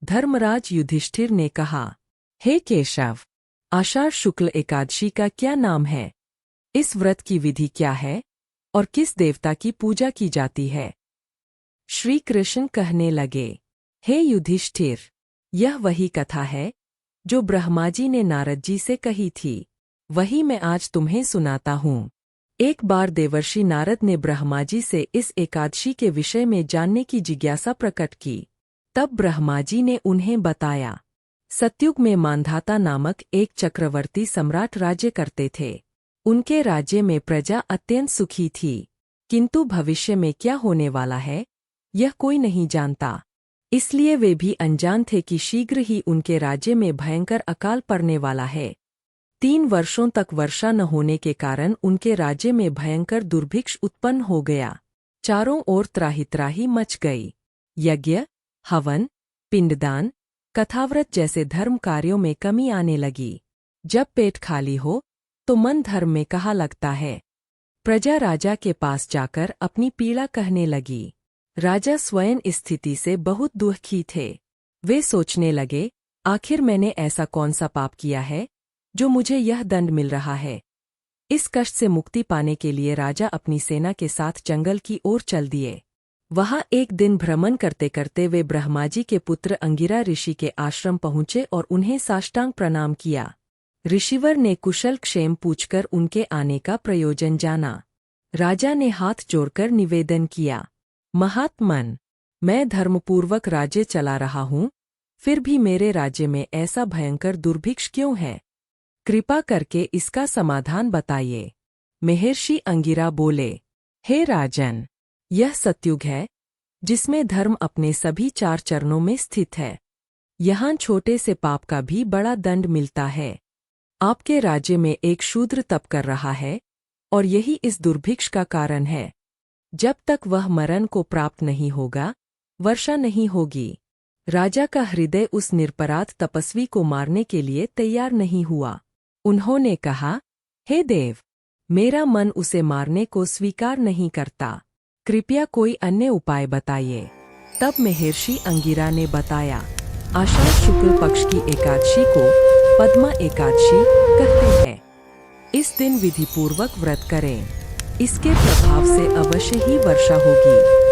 धर्मराज युधिष्ठिर ने कहा, हे केशव, आषाढ़ शुक्ल एकादशी का क्या नाम है? इस व्रत की विधि क्या है और किस देवता की पूजा की जाती है? श्री कृष्ण कहने लगे, हे युधिष्ठिर, यह वही कथा है जो ब्रह्मा जी ने नारद जी से कही थी, वही मैं आज तुम्हें सुनाता हूँ। एक बार देवर्षि नारद ने ब्रह्मा जी से इस एकादशी के विषय में जानने की जिज्ञासा प्रकट की। तब ब्रह्मा जी ने उन्हें बताया, सतयुग में मांधाता नामक एक चक्रवर्ती सम्राट राज्य करते थे। उनके राज्य में प्रजा अत्यंत सुखी थी, किंतु भविष्य में क्या होने वाला है, यह कोई नहीं जानता। इसलिए वे भी अनजान थे कि शीघ्र ही उनके राज्य में भयंकर अकाल पड़ने वाला है। 3 वर्षों तक वर्षा न होने के कारण उनके राज्य में भयंकर दुर्भिक्ष उत्पन्न हो गया। चारों ओर त्राहि मच गई। यज्ञ, हवन, पिंडदान, कथाव्रत जैसे धर्म कार्यों में कमी आने लगी। जब पेट खाली हो तो मन धर्म में कहाँ लगता है। प्रजा राजा के पास जाकर अपनी पीड़ा कहने लगी। राजा स्वयं इस स्थिति से बहुत दुखी थे। वे सोचने लगे, आखिर मैंने ऐसा कौन सा पाप किया है जो मुझे यह दंड मिल रहा है। इस कष्ट से मुक्ति पाने के लिए राजा अपनी सेना के साथ जंगल की ओर चल दिए। वहां एक दिन भ्रमण करते करते वे ब्रह्मा जी के पुत्र अंगिरा ऋषि के आश्रम पहुंचे और उन्हें साष्टांग प्रणाम किया। ऋषिवर ने कुशल क्षेम पूछकर उनके आने का प्रयोजन जाना। राजा ने हाथ जोड़कर निवेदन किया, महात्मन, मैं धर्मपूर्वक राज्य चला रहा हूँ, फिर भी मेरे राज्य में ऐसा भयंकर दुर्भिक्ष क्यों है? कृपा करके इसका समाधान बताइए। महर्षि अंगिरा बोले, हे राजन, यह सतयुग है जिसमें धर्म अपने सभी 4 चरणों में स्थित है। यहाँ छोटे से पाप का भी बड़ा दंड मिलता है। आपके राज्य में एक शूद्र तप कर रहा है और यही इस दुर्भिक्ष का कारण है। जब तक वह मरण को प्राप्त नहीं होगा, वर्षा नहीं होगी। राजा का हृदय उस निरपराध तपस्वी को मारने के लिए तैयार नहीं हुआ। उन्होंने कहा, हे देव, मेरा मन उसे मारने को स्वीकार नहीं करता, कृपया कोई अन्य उपाय बताइए। तब महर्षि अंगिरा ने बताया, आषाढ़ शुक्ल पक्ष की एकादशी को पद्मा एकादशी कहते हैं। इस दिन विधिपूर्वक व्रत करें, इसके प्रभाव से अवश्य ही वर्षा होगी।